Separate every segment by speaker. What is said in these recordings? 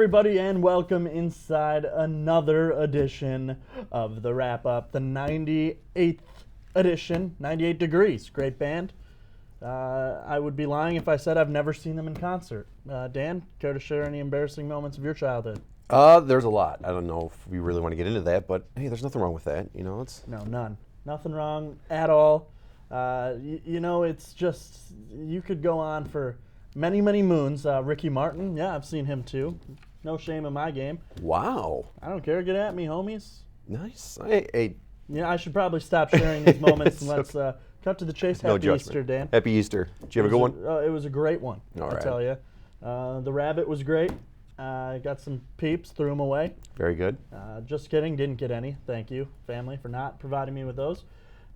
Speaker 1: everybody, and welcome inside another edition of the Wrap Up, the 98th edition, 98 Degrees. Great band. I would be lying if I said I've never seen them in concert. Dan, care to share any embarrassing moments of your childhood?
Speaker 2: There's a lot. I don't know if we really want to get into that, but hey, there's nothing wrong with that. You know, it's
Speaker 1: No, none. Nothing wrong at all. It's just, you could go on for many, many moons. Ricky Martin, yeah, I've seen him too. No shame in my game.
Speaker 2: wow,
Speaker 1: I don't care. Get at me, homies.
Speaker 2: nice. Hey,
Speaker 1: Yeah, I should probably stop sharing these moments and let's cut to the chase.
Speaker 2: no
Speaker 1: Happy
Speaker 2: judgment.
Speaker 1: Easter, Dan.
Speaker 2: Happy Easter. Did you have a good one?
Speaker 1: It was a great one,
Speaker 2: All
Speaker 1: I
Speaker 2: right.
Speaker 1: tell you. The rabbit was great. Got some peeps, threw them away.
Speaker 2: Very good.
Speaker 1: Just kidding, didn't get any. Thank you, family, for not providing me with those.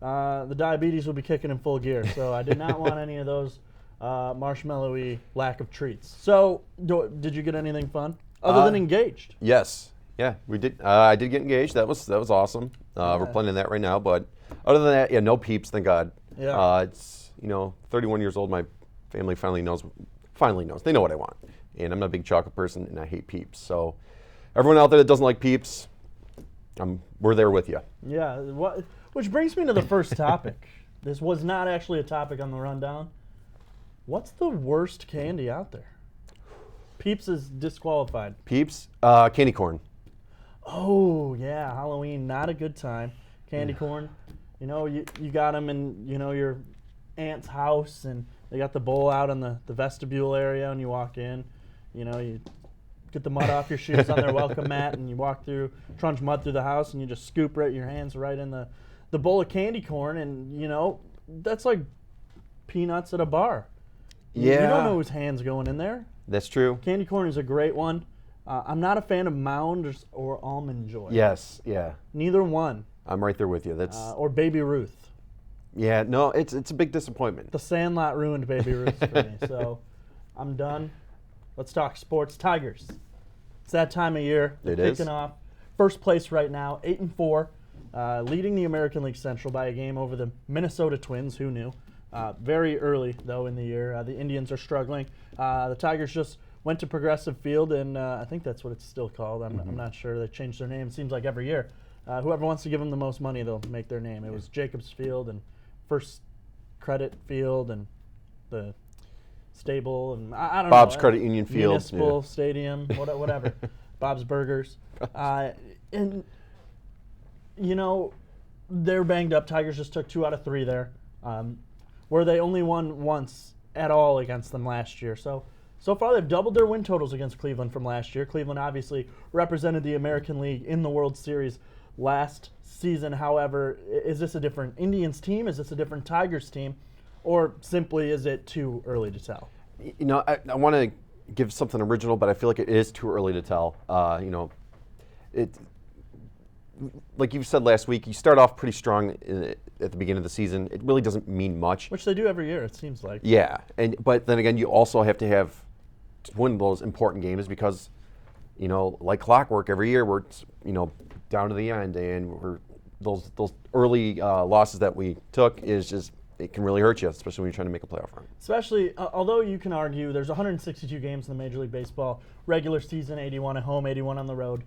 Speaker 1: The diabetes will be kicking in full gear, so I did not want any of those marshmallowy lack of treats. So, did you get anything fun other than engaged?
Speaker 2: Yes. Yeah, we did. I did get engaged. That was awesome. We're planning that right now. But other than that, yeah, no peeps. Thank God.
Speaker 1: Yeah.
Speaker 2: It's 31 years old. My family finally knows. They know what I want, and I'm not a big chocolate person, and I hate peeps. So, everyone out there that doesn't like peeps, we're there with you.
Speaker 1: Yeah, which brings me to the first topic. This was not actually a topic on the rundown. What's the worst candy out there? Peeps is disqualified.
Speaker 2: Peeps, candy corn.
Speaker 1: Oh, yeah, Halloween, not a good time. Candy corn. You got them in, your aunt's house, and they got the bowl out in the vestibule area, and you walk in. You get the mud off your shoes on their welcome mat, and you walk through, trudge mud through the house, and you just scoop your hands right in the bowl of candy corn, and, that's like peanuts at a bar. You
Speaker 2: Yeah.
Speaker 1: don't know whose hand's going in there.
Speaker 2: That's true.
Speaker 1: Candy corn is a great one. I'm not a fan of Mound or Almond Joy.
Speaker 2: Yes, yeah.
Speaker 1: Neither one.
Speaker 2: I'm right there with you. That's
Speaker 1: Or Baby Ruth.
Speaker 2: yeah. No, it's a big disappointment.
Speaker 1: The Sandlot ruined Baby Ruth for me, so I'm done. Let's talk sports. Tigers. It's that time of year. They're
Speaker 2: It is.
Speaker 1: kicking off. First place right now, 8-4, leading the American League Central by a game over the Minnesota Twins. Who knew? Very early, though, in the year. The Indians are struggling. The Tigers just went to Progressive Field, and I think that's what it's still called. I'm not sure. They changed their name. It seems like every year. Whoever wants to give them the most money, they'll make their name. It was Jacobs Field and First Credit Field and the Stable, and I don't know.
Speaker 2: Bob's Credit Union Field.
Speaker 1: Municipal Stadium, whatever. Bob's Burgers. And, they're banged up. Tigers just took 2 out of 3 there, where they only won once at all against them last year. So far they've doubled their win totals against Cleveland from last year. Cleveland obviously represented the American League in the World Series last season. However, is this a different Indians team? Is this a different Tigers team? Or simply is it too early to tell?
Speaker 2: I want to give something original, but I feel like it is too early to tell. It like you said last week, you start off pretty strong at the beginning of the season. It really doesn't mean much.
Speaker 1: Which they do every year, it seems like.
Speaker 2: Yeah, but then again, you also have to win those important games because, like clockwork, every year we're down to the end, and those early losses that we took is just. It can really hurt you, especially when you're trying to make a playoff run.
Speaker 1: Especially, although you can argue there's 162 games in the Major League Baseball regular season, 81 at home, 81 on the road.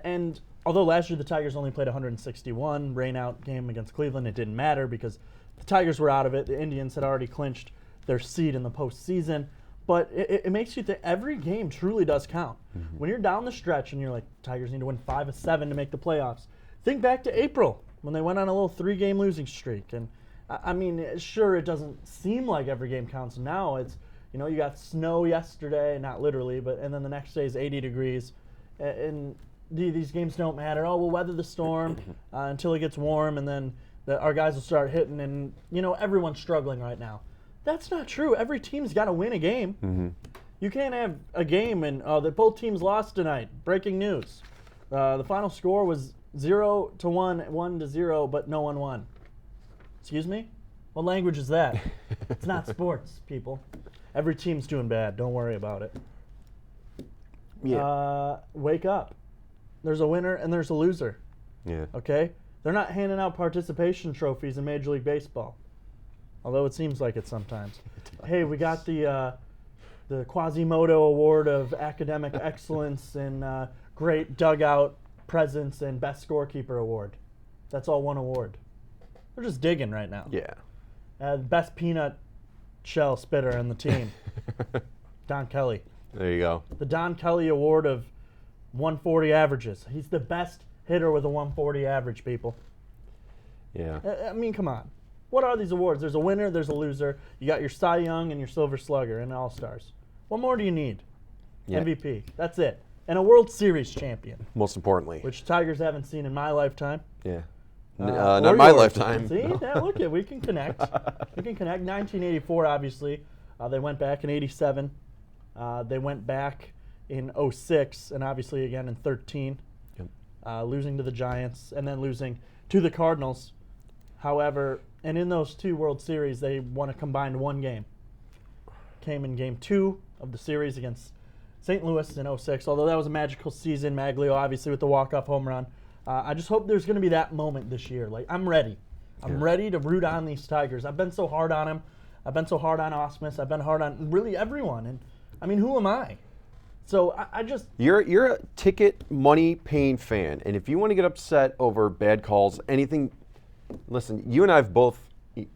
Speaker 1: And although last year the Tigers only played 161 rain-out game against Cleveland, it didn't matter because the Tigers were out of it. The Indians had already clinched their seed in the postseason. But it makes you think every game truly does count. Mm-hmm. When you're down the stretch and you're like, Tigers need to win 5 of 7 to make the playoffs, think back to April when they went on a little 3-game losing streak. And I mean, sure, it doesn't seem like every game counts now. It's, you got snow yesterday, not literally, and then the next day is 80 degrees. And these games don't matter. Oh, we'll weather the storm until it gets warm, and then our guys will start hitting, and, everyone's struggling right now. That's not true. Every team's got to win a game. Mm-hmm. You can't have a game and, both teams lost tonight. Breaking news. The final score was 0-1, 1-0, but no one won. Excuse me? What language is that? It's not sports, people. Every team's doing bad. Don't worry about it.
Speaker 2: Yeah.
Speaker 1: Wake up. There's a winner and there's a loser.
Speaker 2: Yeah.
Speaker 1: Okay? They're not handing out participation trophies in Major League Baseball. Although it seems like it sometimes. Hey, we got the the Quasimodo Award of Academic Excellence and Great Dugout Presence and Best Scorekeeper Award. That's all one award. We're just digging right now.
Speaker 2: Yeah.
Speaker 1: Best peanut shell spitter on the team, Don Kelly.
Speaker 2: There you go.
Speaker 1: The Don Kelly Award of 140 averages. He's the best hitter with a 140 average, people.
Speaker 2: Yeah.
Speaker 1: I mean, come on. What are these awards? There's a winner, there's a loser. You got your Cy Young and your Silver Slugger and All-Stars. What more do you need?
Speaker 2: Yeah.
Speaker 1: MVP. That's it. And a World Series champion,
Speaker 2: Most importantly.
Speaker 1: which Tigers haven't seen in my lifetime.
Speaker 2: Yeah.
Speaker 1: Or
Speaker 2: Not my
Speaker 1: yours.
Speaker 2: lifetime.
Speaker 1: See?
Speaker 2: No.
Speaker 1: Yeah, look, we can connect. We can connect. 1984, obviously. They went back in 87. They went back in 06, and obviously again in 13.
Speaker 2: Yep.
Speaker 1: Losing to the Giants, and then losing to the Cardinals. However, and in those two World Series, they won a combined one game. Came in Game 2 of the series against St. Louis in 06, although that was a magical season. Maglio, obviously, with the walk-off home run. I just hope there's going to be that moment this year. Like, I'm ready. I'm ready to root on these Tigers. I've been so hard on them. I've been so hard on Ausmus. I've been hard on really everyone. And, I mean, who am I? So I just...
Speaker 2: You're a ticket money paying fan, and if you want to get upset over bad calls, anything, listen, you and I have both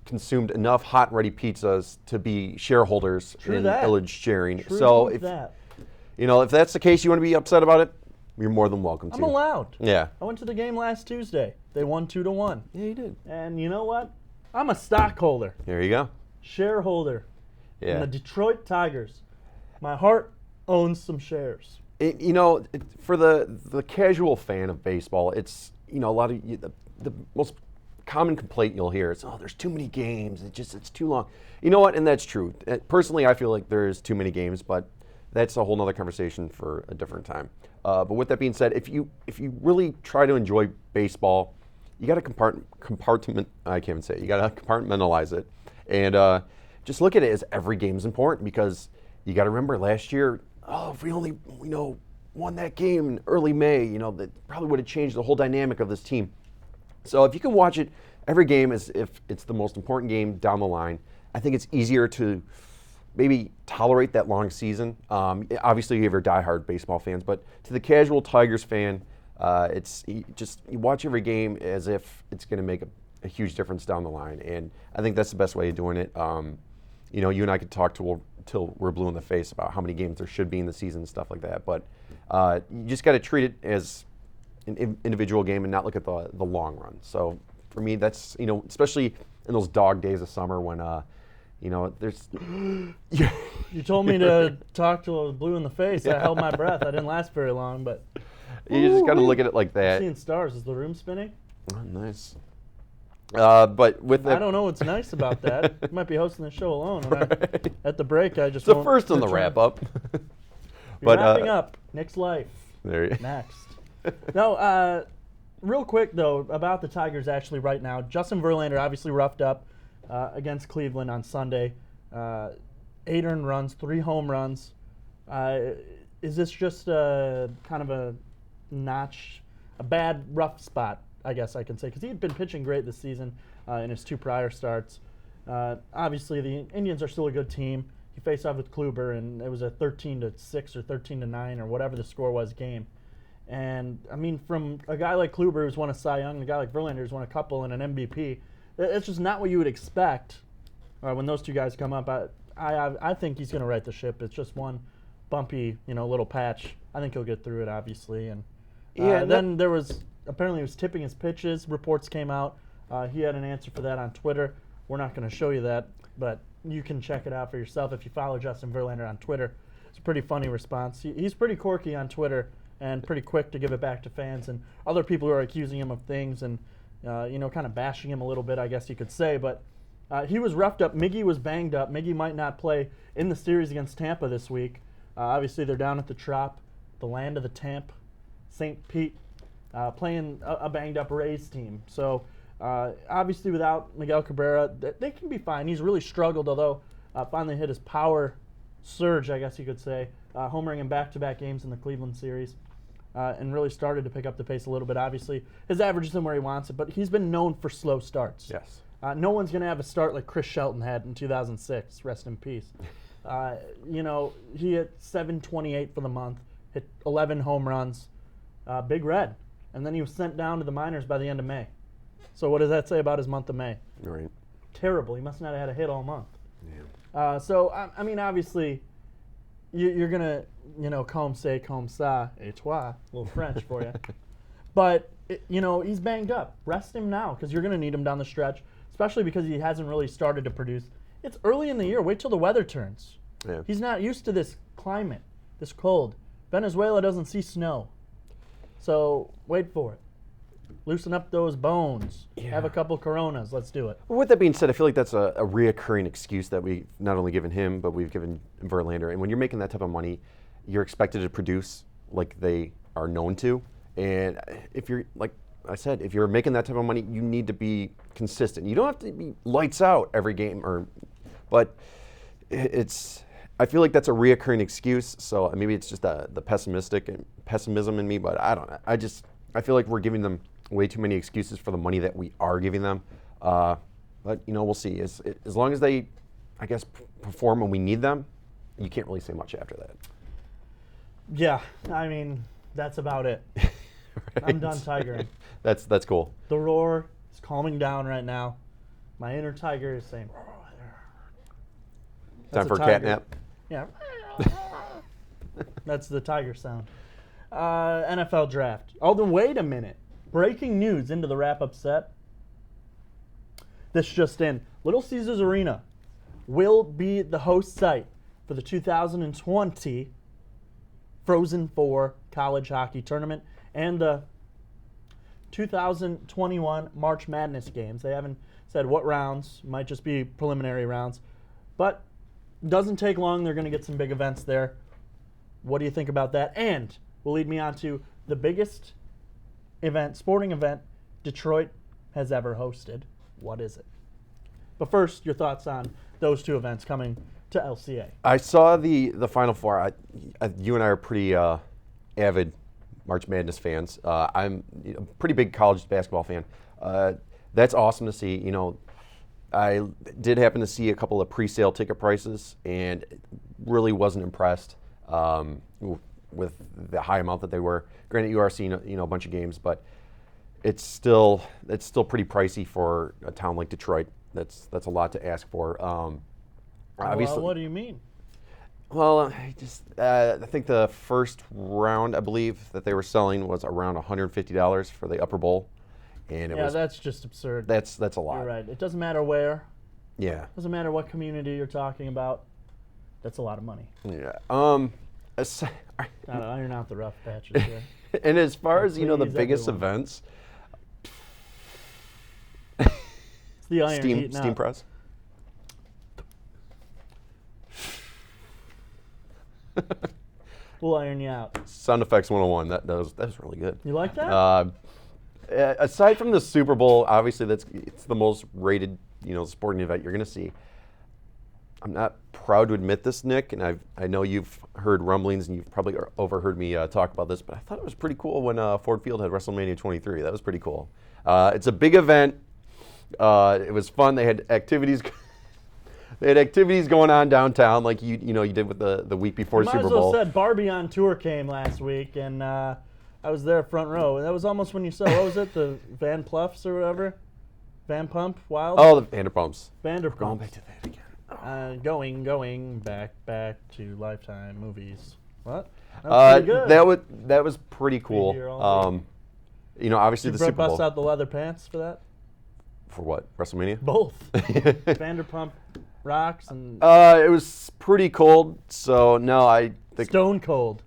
Speaker 2: consumed enough hot and ready pizzas to be shareholders in Village Sharing. So if if that's the case, you want to be upset about it, you're more than welcome to.
Speaker 1: I'm allowed.
Speaker 2: Yeah.
Speaker 1: I went to the game last Tuesday. They won 2-1.
Speaker 2: Yeah, you did.
Speaker 1: And you know what? I'm a stockholder,
Speaker 2: There you go.
Speaker 1: shareholder in
Speaker 2: Yeah.
Speaker 1: the Detroit Tigers. My heart owns some shares.
Speaker 2: For the casual fan of baseball, it's a lot of the most common complaint you'll hear is, oh, there's too many games. It's too long. You know what? And that's true. Personally, I feel like there's too many games, but that's a whole nother conversation for a different time. But with that being said, if you really try to enjoy baseball, you got to compartmentalize it, and just look at it as every game's important, because you got to remember last year, if we only won that game in early May, that probably would have changed the whole dynamic of this team. So if you can watch it every game as if it's the most important game down the line, I think it's easier to maybe tolerate that long season. Obviously, you have your diehard baseball fans, but to the casual Tigers fan, you watch every game as if it's going to make a huge difference down the line, and I think that's the best way of doing it. You and I could talk till we're blue in the face about how many games there should be in the season and stuff like that, but you just got to treat it as an individual game and not look at the long run. So for me, that's especially in those dog days of summer when there's.
Speaker 1: You told me to talk till I was blue in the face. I held my breath. I didn't last very long, but
Speaker 2: you just got to look at it like that.
Speaker 1: seeing stars. Is the room spinning?
Speaker 2: Oh, nice. But with that,
Speaker 1: I don't know what's nice about that. You might be hosting the show alone. And at the break, I just
Speaker 2: it's the
Speaker 1: won't
Speaker 2: first on the
Speaker 1: return.
Speaker 2: wrap up.
Speaker 1: You're wrapping up. Nick's life.
Speaker 2: There you
Speaker 1: Next. No, real quick, though, about the Tigers actually right now. Justin Verlander obviously roughed up against Cleveland on Sunday. 8 earned runs, 3 home runs. Is this just kind of a notch, a bad rough spot, I guess I can say, because he had been pitching great this season in his 2 prior starts. Obviously, the Indians are still a good team. He faced off with Kluber, and it was a 13-6 or 13-9 or whatever the score was game. And, I mean, from a guy like Kluber who's won a Cy Young and a guy like Verlander who's won a couple and an MVP, it's just not what you would expect when those two guys come up. I think he's going to right the ship. It's just one bumpy, little patch. I think he'll get through it, obviously. And then there was, apparently he was tipping his pitches. Reports came out. He had an answer for that on Twitter. We're not going to show you that, but you can check it out for yourself if you follow Justin Verlander on Twitter. It's a pretty funny response. He's pretty quirky on Twitter and pretty quick to give it back to fans and other people who are accusing him of things and, kind of bashing him a little bit, I guess you could say. But he was roughed up. Miggy was banged up. Miggy might not play in the series against Tampa this week. Obviously, they're down at the Trop, the land of the Tamp, St. Pete, playing a banged-up Rays team. So, obviously, without Miguel Cabrera, they can be fine. He's really struggled, although finally hit his power surge, I guess you could say, homering in back-to-back games in the Cleveland series. And really started to pick up the pace a little bit. Obviously, his average isn't where he wants it, but he's been known for slow starts.
Speaker 2: Yes.
Speaker 1: No one's going to have a start like Chris Shelton had in 2006. Rest in peace. You know, he hit 728 for the month, hit 11 home runs, Big Red. And then he was sent down to the minors by the end of May. So what does that say about his month of May?
Speaker 2: Right.
Speaker 1: Terrible. He must not have had a hit all month.
Speaker 2: Yeah.
Speaker 1: So, I mean, obviously, you're going to, you know, comme ça, et toi, a little French for you. But, you know, he's banged up. Rest him now because you're going to need him down the stretch, especially because he hasn't really started to produce. It's early in the year. Wait till the weather turns.
Speaker 2: Yeah.
Speaker 1: He's not used to this climate, this cold. Venezuela doesn't see snow. So wait for it. Loosen up those bones. Have a couple Coronas. Let's do it.
Speaker 2: Well, with that being said, I feel like that's a reoccurring excuse that we've not only given him, but we've given Verlander. And when you're making that type of money, you're expected to produce like they are known to. And if you're, like I said, if you're making that type of money, you need to be consistent. You don't have to be lights out every game, but I feel like that's a reoccurring excuse. So maybe it's just the pessimism in me, but I don't know. I feel like we're giving them way too many excuses for the money that we are giving them. But you know, we'll see. As long as they, I guess, perform when we need them, you can't really say much after that.
Speaker 1: Yeah, I mean, that's about it.
Speaker 2: Right?
Speaker 1: I'm done tigering.
Speaker 2: That's cool.
Speaker 1: The roar is calming down right now. My inner tiger is saying,
Speaker 2: Time for a
Speaker 1: tiger.
Speaker 2: catnap.
Speaker 1: Yeah. That's the tiger sound. NFL draft. Oh, then wait a minute. Breaking news into the wrap-up set. This just in. Little Caesars Arena will be the host site for the 2020 Frozen Four College Hockey Tournament and the 2021 March Madness games. They haven't said what rounds. Might just be preliminary rounds. But doesn't take long. They're going to get some big events there. What do you think about that? And will lead me on to the biggest event, sporting event Detroit has ever hosted. What is it? But first, your thoughts on those two events coming to LCA.
Speaker 2: I saw the Final Four. You and I are pretty avid March Madness fans. I'm a pretty big college basketball fan. That's awesome to see. You know, I did happen to see a couple of pre-sale ticket prices and really wasn't impressed with the high amount that they were. Granted, you are seeing a bunch of games, but it's still pretty pricey for a town like Detroit. That's a lot to ask for. Obviously,
Speaker 1: Well, what do you mean?
Speaker 2: well, I think the first round, I believe, that they were selling was around $150 for the upper bowl, and
Speaker 1: That's just absurd.
Speaker 2: that's a lot.
Speaker 1: You're right. It doesn't matter where.
Speaker 2: Yeah.
Speaker 1: Doesn't matter what community you're talking about. That's a lot of money.
Speaker 2: Yeah.
Speaker 1: Gotta iron out the rough patches here.
Speaker 2: And as far as the
Speaker 1: Please,
Speaker 2: biggest
Speaker 1: everyone.
Speaker 2: events,
Speaker 1: It's the iron heating
Speaker 2: steam
Speaker 1: up.
Speaker 2: press.
Speaker 1: We'll iron you out.
Speaker 2: Sound effects 101. That was really good.
Speaker 1: You like that?
Speaker 2: Aside from the Super Bowl, obviously it's the most rated sporting event you're going to see. I'm not proud to admit this, Nick, and I know you've heard rumblings and you've probably overheard me talk about this, but I thought it was pretty cool when Ford Field had WrestleMania 23. That was pretty cool. It's a big event. It was fun. They had activities. They had activities going on downtown, like you did with the week before
Speaker 1: Might
Speaker 2: Super
Speaker 1: as well
Speaker 2: Bowl.
Speaker 1: said Barbie on Tour came last week, and I was there front row. And that was almost when you saw, what was it, the Van Pluffs or whatever? Van Pump Wild?
Speaker 2: Oh, the Vanderpumps.
Speaker 1: Vanderpumps.
Speaker 2: Going back to that again.
Speaker 1: Going back to Lifetime movies. What? That was pretty good.
Speaker 2: That was pretty
Speaker 1: here
Speaker 2: cool.
Speaker 1: all
Speaker 2: Obviously
Speaker 1: Did
Speaker 2: the
Speaker 1: you
Speaker 2: Super Bowl.
Speaker 1: bust out the leather pants for that?
Speaker 2: For what? WrestleMania?
Speaker 1: Both. Vanderpump rocks and
Speaker 2: It was pretty cold, so no, I think.
Speaker 1: Stone Cold.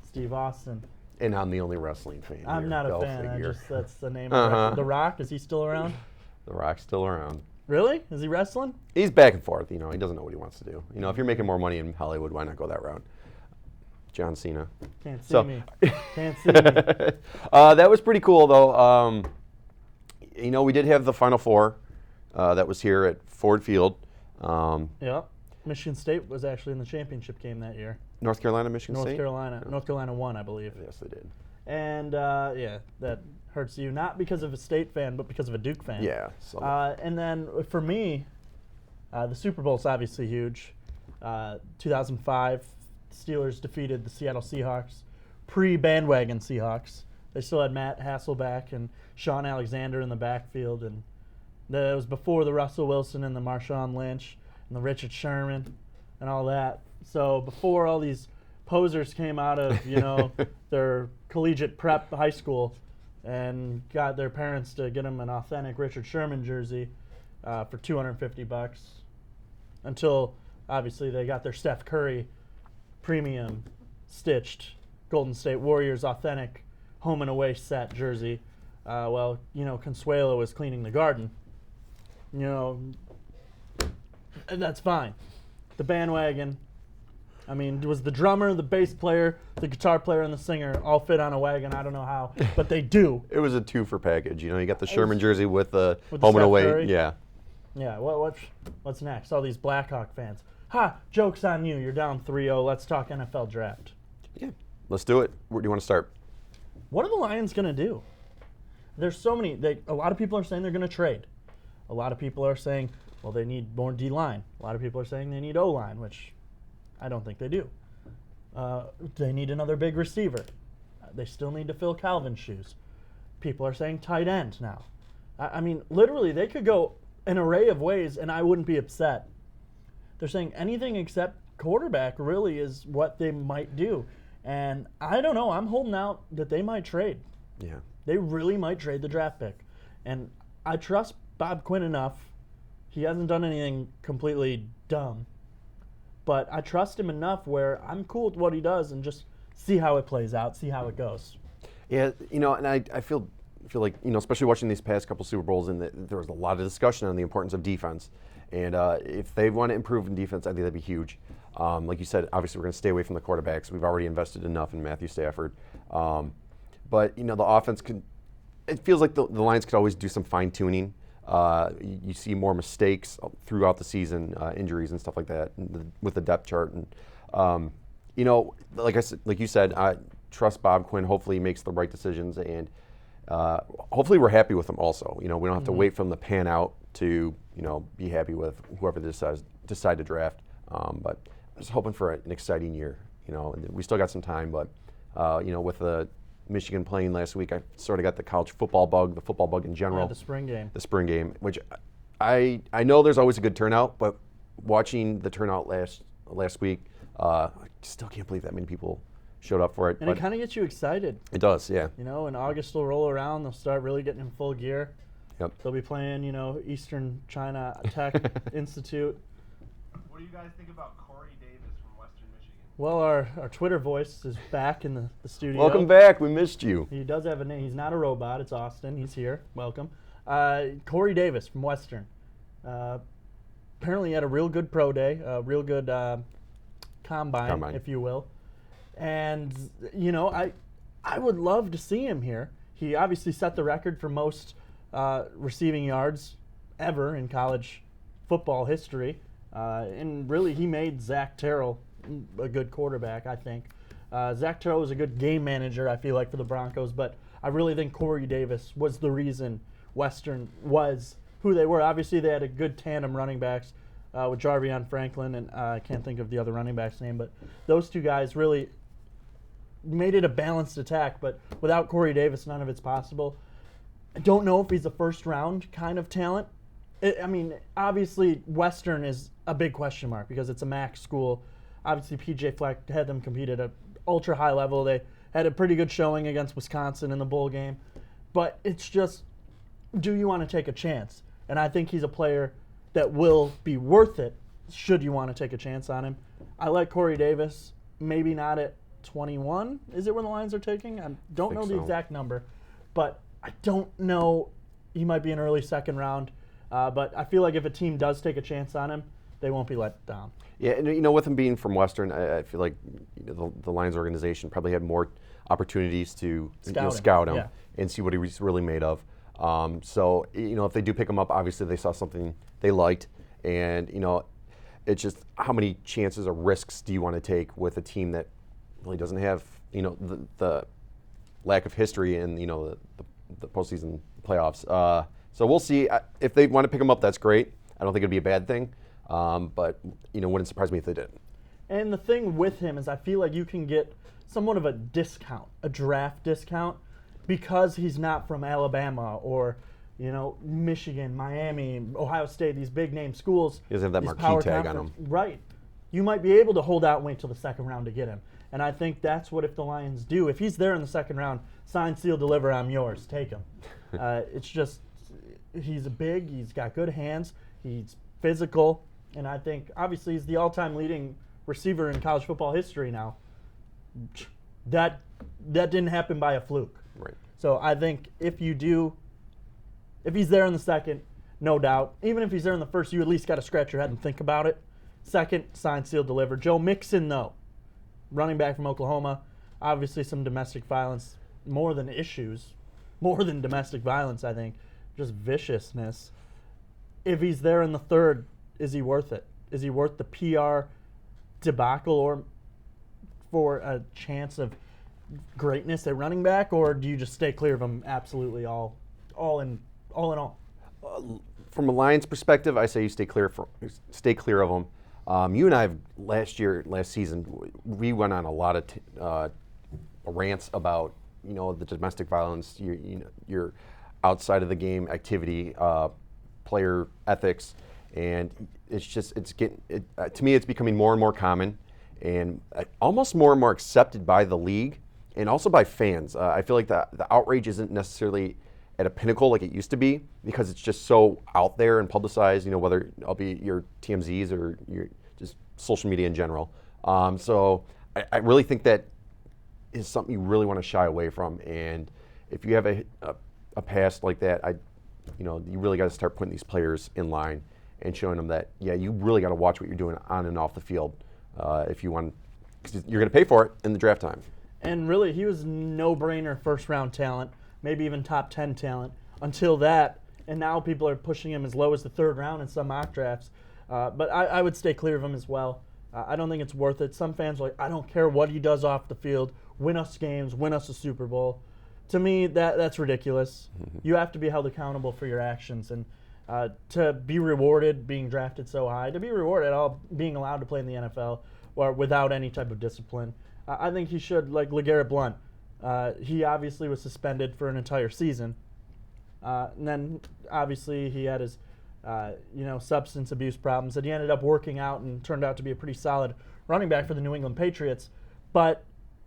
Speaker 1: Steve Austin.
Speaker 2: And I'm the only wrestling fan.
Speaker 1: I'm
Speaker 2: here.
Speaker 1: not a
Speaker 2: Go
Speaker 1: fan.
Speaker 2: figure.
Speaker 1: That's the name of
Speaker 2: Uh-huh.
Speaker 1: it. The Rock, is he still around?
Speaker 2: The Rock's still around.
Speaker 1: Really? Is he wrestling?
Speaker 2: He's back and forth. He doesn't know what he wants to do. If you're making more money in Hollywood, why not go that route? John Cena.
Speaker 1: Can't see
Speaker 2: So-
Speaker 1: me. Can't see me.
Speaker 2: That was pretty cool, though. We did have the Final Four. That was here at Ford Field.
Speaker 1: Yeah. Michigan State was actually in the championship game that year.
Speaker 2: North Carolina, Michigan
Speaker 1: North
Speaker 2: State.
Speaker 1: Carolina. North Carolina won, I believe.
Speaker 2: Yes, they did.
Speaker 1: And that hurts you not because of a State fan, but because of a Duke fan.
Speaker 2: Yeah. So
Speaker 1: And then for me, the Super Bowl's obviously huge. 2005, Steelers defeated the Seattle Seahawks, pre-bandwagon Seahawks. They still had Matt Hasselbeck and Sean Alexander in the backfield, and it was before the Russell Wilson and the Marshawn Lynch and the Richard Sherman and all that. So before all these posers came out of their collegiate prep high school and got their parents to get them an authentic Richard Sherman jersey for $250, until obviously they got their Steph Curry premium stitched Golden State Warriors authentic home and away set jersey. Consuelo was cleaning the garden. And that's fine. The bandwagon. I mean, was the drummer, the bass player, the guitar player, and the singer all fit on a wagon? I don't know how, but they do.
Speaker 2: It was a two-for package. You got the Sherman jersey with the
Speaker 1: With
Speaker 2: home
Speaker 1: the
Speaker 2: and
Speaker 1: Steph
Speaker 2: away.
Speaker 1: Curry?
Speaker 2: Yeah.
Speaker 1: Yeah, what's next? All these Blackhawk fans. Ha, joke's on you. You're down 3-0. Let's talk NFL draft.
Speaker 2: Yeah. Let's do it. Where do you want to start?
Speaker 1: What are the Lions going to do? There's so many. A lot of people are saying they're going to trade. A lot of people are saying, well, they need more D-line. A lot of people are saying they need O-line, which I don't think they do. They need another big receiver. They still need to fill Calvin's shoes. People are saying tight end now. I mean, literally, they could go an array of ways, and I wouldn't be upset. They're saying anything except quarterback really is what they might do. And I don't know. I'm holding out that they might trade.
Speaker 2: Yeah.
Speaker 1: They really might trade the draft pick. And I trust Bob Quinn enough. He hasn't done anything completely dumb. But I trust him enough where I'm cool with what he does and just see how it plays out, see how it goes.
Speaker 2: Yeah, and I feel like, especially watching these past couple Super Bowls, and there was a lot of discussion on the importance of defense. And if they want to improve in defense, I think that'd be huge. Like you said, obviously we're going to stay away from the quarterbacks. We've already invested enough in Matthew Stafford. But, the offense it feels like the Lions could always do some fine-tuning. You see more mistakes throughout the season, injuries and stuff like that, with the depth chart. And like you said, I trust Bob Quinn. Hopefully, he makes the right decisions, and hopefully, we're happy with him. Also, we don't have to wait for him to pan out to be happy with whoever they decide to draft. But I'm just hoping for an exciting year. And we still got some time, but with the Michigan playing last week, I sort of got the college football bug, the football bug in general.
Speaker 1: Yeah, the spring game.
Speaker 2: Which I know there's always a good turnout, but watching the turnout last week, I still can't believe that many people showed up for it.
Speaker 1: And it kind of gets you excited.
Speaker 2: It does, yeah.
Speaker 1: And August will roll around. They'll start really getting in full gear.
Speaker 2: Yep.
Speaker 1: They'll be playing, Eastern China Tech Institute.
Speaker 3: What do you guys think about Corey Davis from Western Michigan?
Speaker 1: Well, our Twitter voice is back in the studio.
Speaker 2: Welcome back. We missed you.
Speaker 1: He does have a name. He's not a robot. It's Austin. He's here. Welcome. Corey Davis from Western. Apparently he had a real good pro day, a real good combine, if you will. And, I would love to see him here. He obviously set the record for most receiving yards ever in college football history. And really, he made Zach Terrell a good quarterback, I think. Zach Terrell was a good game manager, I feel like, for the Broncos, but I really think Corey Davis was the reason Western was who they were. Obviously, they had a good tandem running backs with Jarvion Franklin, and I can't think of the other running back's name, but those two guys really made it a balanced attack, but without Corey Davis, none of it's possible. I don't know if he's a first-round kind of talent. Obviously, Western is a big question mark because it's a MAC school. Obviously, P.J. Fleck had them compete at an ultra-high level. They had a pretty good showing against Wisconsin in the bowl game. But it's just, do you want to take a chance? And I think he's a player that will be worth it should you want to take a chance on him. I like Corey Davis, maybe not at 21. Is it when the Lions are taking? I don't know the exact number. But I don't know. He might be an early second round. But I feel like if a team does take a chance on him, they won't be let down.
Speaker 2: Yeah, and with him being from Western, I feel like the Lions organization probably had more opportunities to scout him and see what he was really made of. So if they do pick him up, obviously they saw something they liked, and it's just how many chances or risks do you want to take with a team that really doesn't have the lack of history in the postseason playoffs. So we'll see. If they want to pick him up, that's great. I don't think it'd be a bad thing. But wouldn't surprise me if they did.
Speaker 1: And the thing with him is I feel like you can get somewhat of a discount, a draft discount, because he's not from Alabama or, Michigan, Miami, Ohio State, these big name schools.
Speaker 2: He doesn't have that
Speaker 1: these
Speaker 2: marquee
Speaker 1: power
Speaker 2: tag on
Speaker 1: conference-
Speaker 2: him.
Speaker 1: Right. You might be able to hold out and wait till the second round to get him. And I think that's what if the Lions do. If he's there in the second round, sign, seal, deliver, I'm yours. Take him. It's just, he's big, he's got good hands, he's physical, and I think obviously he's the all-time leading receiver in college football history now. That didn't happen by a fluke.
Speaker 2: Right.
Speaker 1: So I think if he's there in the second, no doubt. Even if he's there in the first, you at least got to scratch your head and think about it. Second, sign, seal, deliver. Joe Mixon, though, running back from Oklahoma, obviously some domestic violence, more than issues, more than domestic violence, I think, just viciousness. If he's there in the third, is he worth it? Is he worth the PR debacle or for a chance of greatness at running back, or do you just stay clear of him absolutely all in all?
Speaker 2: From a Lions perspective, I say you stay clear of them. You and I have last season, we went on a lot of rants about the domestic violence, your outside of the game activity, player ethics, and to me it's becoming more and more common, and almost more and more accepted by the league and also by fans. I feel like the outrage isn't necessarily at a pinnacle like it used to be because it's just so out there and publicized, whether it'll be your TMZs or your just social media in general. So I really think that is something you really want to shy away from. And if you have a past like that, you really got to start putting these players in line and showing them that, you really got to watch what you're doing on and off the field if you want, because you're going to pay for it in the draft time.
Speaker 1: And really, he was no-brainer first-round talent, maybe even top 10 talent until that. And now people are pushing him as low as the third round in some mock drafts. But I would stay clear of him as well. I don't think it's worth it. Some fans are like, I don't care what he does off the field. Win us games, win us a Super Bowl. To me, that's ridiculous. Mm-hmm. You have to be held accountable for your actions. And to be rewarded being drafted so high, to be rewarded being allowed to play in the NFL or without any type of discipline, I think he should, like LeGarrette Blount. He obviously was suspended for an entire season. And then obviously he had his substance abuse problems that he ended up working out and turned out to be a pretty solid running back for the New England Patriots. But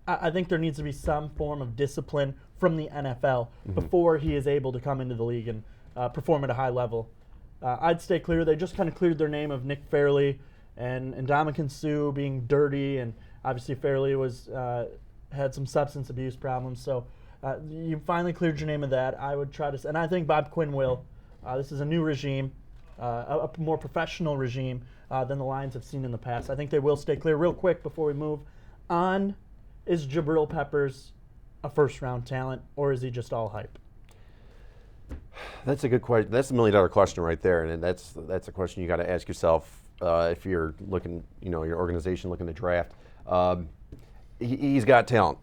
Speaker 1: I think there needs to be some form of discipline from the NFL before he is able to come into the league and perform at a high level. I'd stay clear. They just kind of cleared their name of Nick Fairley and Ndamukong Suh being dirty, and obviously Fairley had some substance abuse problems. So you finally cleared your name of that. I would try to, and I think Bob Quinn will. This is a new regime, a more professional regime than the Lions have seen in the past. I think they will stay clear. Real quick before we move on, is Jabril Peppers a first-round talent, or is he just all hype?
Speaker 2: That's a good question. That's $1 million question right there, and that's a question you got to ask yourself if you're looking, your organization looking to draft. He's got talent.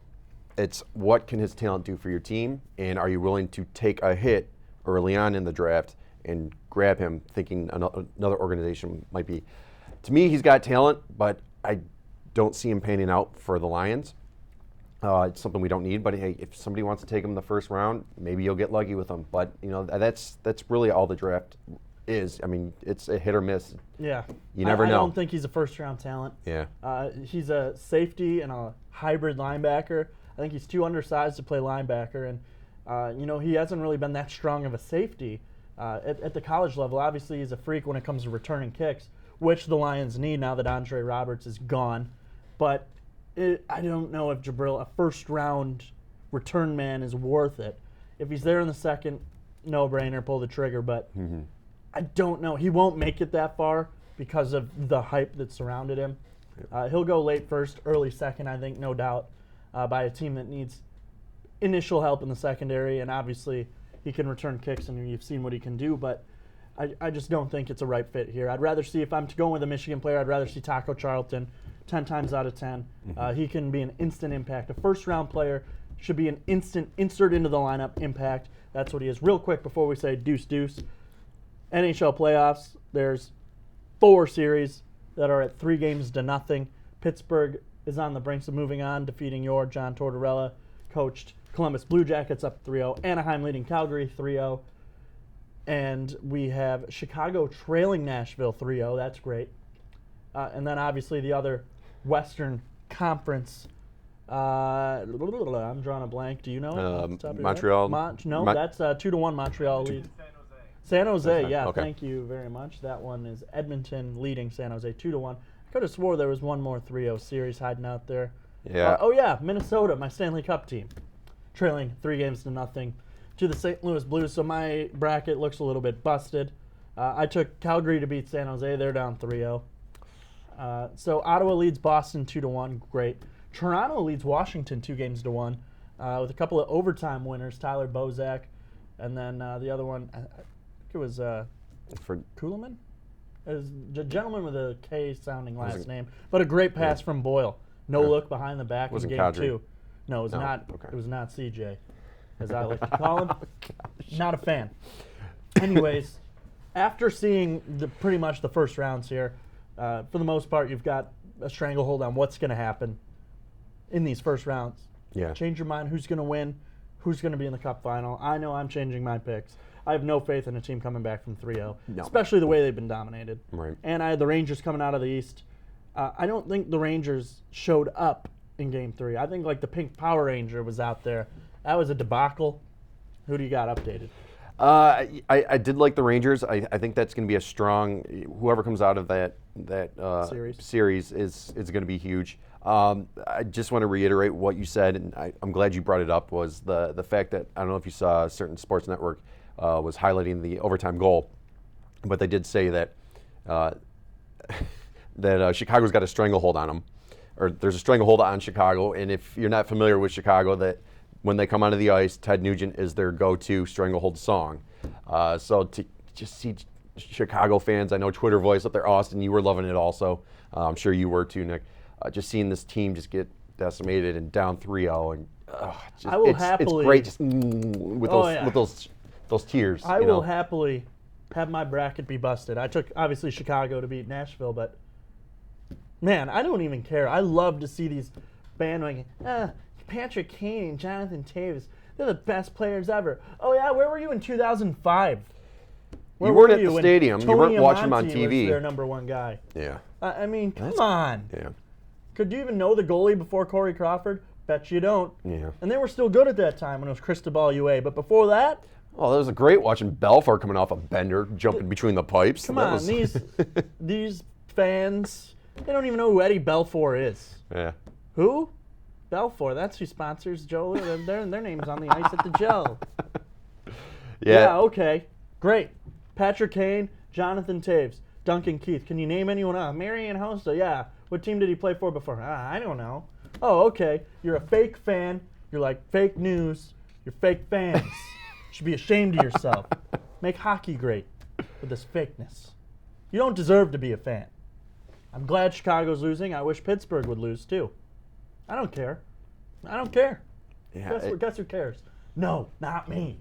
Speaker 2: It's what can his talent do for your team, and are you willing to take a hit early on in the draft and grab him, thinking another organization might be. To me, he's got talent, but I don't see him panning out for the Lions. It's something we don't need, but hey, if somebody wants to take him in the first round, maybe you'll get lucky with him. But that's really all the draft is. I mean, it's a hit or miss.
Speaker 1: Yeah,
Speaker 2: you never know.
Speaker 1: I don't think he's a first-round talent.
Speaker 2: Yeah,
Speaker 1: he's a safety and a hybrid linebacker. I think he's too undersized to play linebacker, and he hasn't really been that strong of a safety at the college level. Obviously, he's a freak when it comes to returning kicks, which the Lions need now that Andre Roberts is gone. But I don't know if Jabril, a first-round return man, is worth it. If he's there in the second, no-brainer, pull the trigger. But I don't know. He won't make it that far because of the hype that surrounded him. He'll go late first, early second, I think, no doubt, by a team that needs initial help in the secondary. And obviously, he can return kicks, and you've seen what he can do. But I just don't think it's a right fit here. I'd rather see, if I'm going with a Michigan player, I'd rather see Taco Charlton 10 times out of 10. He can be an instant impact. A first-round player should be an instant insert into the lineup impact. That's what he is. Real quick before we say deuce. NHL playoffs, there's 4 series that are at 3-0. Pittsburgh is on the brinks of moving on, defeating your John Tortorella coached Columbus Blue Jackets up 3-0. Anaheim leading Calgary 3-0. And we have Chicago trailing Nashville 3-0. That's great. And then obviously the other Western Conference. I'm drawing a blank. Do you know? Off the top of your head?
Speaker 2: Montreal.
Speaker 1: No, that's 2-1 Montreal lead.
Speaker 3: San Jose.
Speaker 1: San Jose, yeah.
Speaker 2: Okay.
Speaker 1: Thank you very much. That one is Edmonton leading San Jose 2-1. I could have swore there was one more 3-0 series hiding out there.
Speaker 2: Yeah.
Speaker 1: Oh yeah, Minnesota, my Stanley Cup team, trailing 3-0 to the St. Louis Blues. So my bracket looks a little bit busted. I took Calgary to beat San Jose. They're down 3-0. So Ottawa leads Boston 2-1. Great. Toronto leads Washington 2-1 with a couple of overtime winners, Tyler Bozak, and then the other one, I think it was
Speaker 2: For
Speaker 1: Kuhlman? It was a gentleman with a K-sounding last name, but a great pass from Boyle. No look behind the back in
Speaker 2: Wasn't
Speaker 1: game
Speaker 2: Kadri.
Speaker 1: 2. No, it was
Speaker 2: No,
Speaker 1: not.
Speaker 2: okay.
Speaker 1: It was not CJ, as I like to call him. Not a fan. Anyways, after seeing pretty much the first rounds here, for the most part, you've got a stranglehold on what's going to happen in these first rounds.
Speaker 2: Yeah.
Speaker 1: Change your mind. Who's going to win? Who's going to be in the Cup final? I know I'm changing my picks. I have no faith in a team coming back from 3-0,
Speaker 2: No.
Speaker 1: especially the way they've been dominated.
Speaker 2: Right.
Speaker 1: And I had the Rangers coming out of the East. I don't think the Rangers showed up in Game 3. I think like the Pink Power Ranger was out there. That was a debacle. Who do you got updated?
Speaker 2: I did like the Rangers. I think that's going to be a strong. Whoever comes out of that series is going to be huge. I just want to reiterate what you said, and I'm glad you brought it up. Was the fact that I don't know if you saw a certain sports network was highlighting the overtime goal, but they did say that Chicago's got a stranglehold on them, or there's a stranglehold on Chicago. And if you're not familiar with Chicago, that when they come onto the ice, Ted Nugent is their go-to stranglehold song. So to just see Chicago fans, I know Twitter voice up there, Austin, you were loving it also. I'm sure you were too, Nick. Just seeing this team just get decimated and down 3-0, and
Speaker 1: I will
Speaker 2: it's
Speaker 1: happily
Speaker 2: great just, with those tears.
Speaker 1: I will happily have my bracket be busted. I took obviously Chicago to beat Nashville, but man, I don't even care. I love to see these bandwagon. Patrick Kane and Jonathan Taves, they're the best players ever. Oh yeah, where were you in 2005?
Speaker 2: You weren't at the stadium. You weren't
Speaker 1: Tony
Speaker 2: watching them on
Speaker 1: Amonte
Speaker 2: TV.
Speaker 1: was their number one guy.
Speaker 2: Yeah.
Speaker 1: I mean, come on.
Speaker 2: Yeah.
Speaker 1: Could you even know the goalie before Corey Crawford? Bet you don't.
Speaker 2: Yeah.
Speaker 1: And they were still good at that time when it was Cristobal UA. But before that,
Speaker 2: Oh, that was great watching Belfour coming off a bender, jumping between the pipes.
Speaker 1: come
Speaker 2: That
Speaker 1: on,
Speaker 2: was-
Speaker 1: these fans, they don't even know who Eddie Belfour is.
Speaker 2: Yeah.
Speaker 1: Who? Belfour. That's who sponsors Joe. Their name's on the ice at the Joe. Yeah, okay. Great. Patrick Kane, Jonathan Taves, Duncan Keith. Can you name anyone else? Marian Hossa, yeah. What team did he play for before? I don't know. Oh, okay. You're a fake fan. You're like fake news. You're fake fans. You should be ashamed of yourself. Make hockey great with this fakeness. You don't deserve to be a fan. I'm glad Chicago's losing. I wish Pittsburgh would lose too. I don't care. I don't care.
Speaker 2: Yeah.
Speaker 1: Guess who cares? No, not me.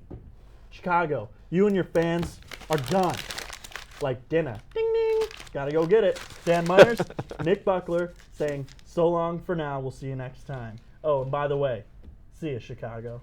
Speaker 1: Chicago, you and your fans are done. Like dinner. Ding ding. Gotta go get it. Dan Myers, Nick Buckler saying so long for now. We'll see you next time. Oh, and by the way, see you, Chicago.